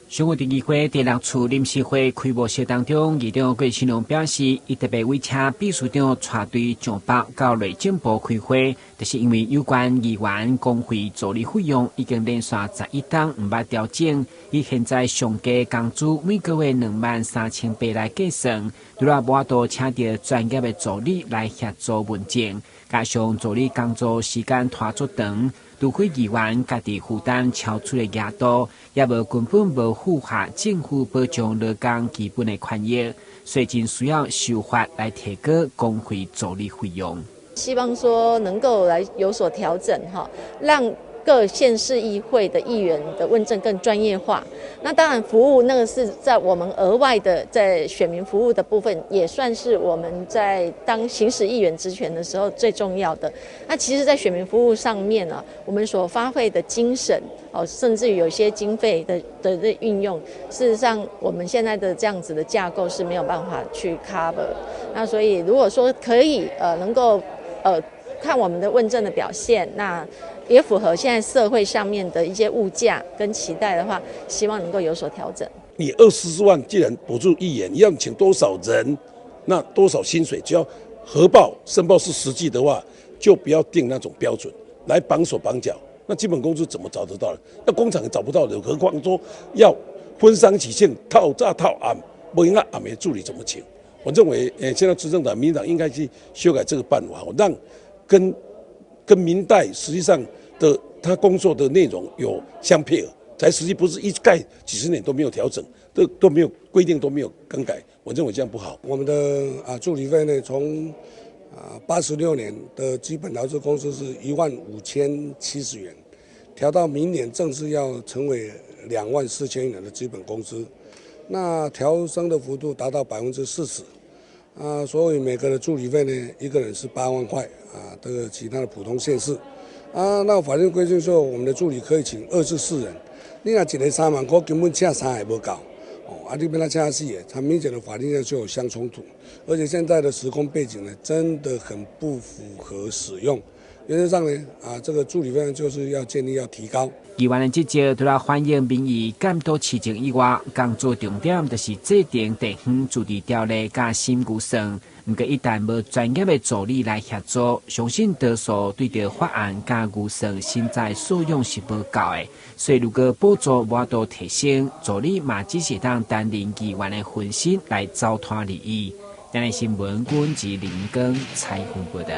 上午的议会第六处临时会开幕式当中，议长郭庆龙表示，伊特别委请秘书长带队上北到内政部开会，就是因为有关议员工会助理费用已经连续11档唔捌调整，以现在上加工资每个月23800来计算，除了无法度请到专业的助理来协助文件，加上助理工作时间拖足长。除非议员家己负担超出的额度，也无根本无符合政府保障劳工基本的权益，所以真需要修法来提高工会助理费用。希望说能够来有所调整哈，让各县市议会的议员的问政更专业化。那当然，服务那个是在我们额外的在选民服务的部分，也算是我们在当行使议员职权的时候最重要的。那其实，在选民服务上面啊，我们所发挥的精神哦，甚至于有些经费的运用，事实上我们现在的这样子的架构是没有办法去 cover。那所以，如果说可以能够看我们的问政的表现，那也符合现在社会上面的一些物价跟期待的话，希望能够有所调整。你24万既然补助议员，你要请多少人，那多少薪水，只要核报申报是实际的话，就不要定那种标准来绑手绑脚。那基本工资怎么找得到呢？那工厂也找不到的，何况说要分商起性套炸套案，不应该俺们助理怎么请？我认为，现在执政党民进党应该去修改这个办法，让跟民代实际上的他工作的内容有相配合，才实际不是一概几十年都没有调整，都没有规定都没有更改。我认为这样不好。我们的助理费呢，从86年的基本劳资工资是15070元，调到明年正式要成为24000元的基本工资，那调升的幅度达到40%。所以每个的助理费呢，一个人是8万块这个其他的普通县市那法律规定说，我们的助理可以请2至4人，你若一个3万块，根本请3个也不够你变他请4个，他明显的法律上就有相冲突，而且现在的时空背景呢，真的很不符合使用。原则上呢，这个助理费就是要建议要提高。议员的职责除了反映民意、监督市政以外，工作重点就是制定地方自治条例加新预算。不过，一旦无专业的助理来协助，相信多数对着法案加预算现在所用是不够的。所以，如果补助无法度提升，助理嘛只是当担任议员的分身来糟蹋利益。今日新闻，阮是林根采访报道。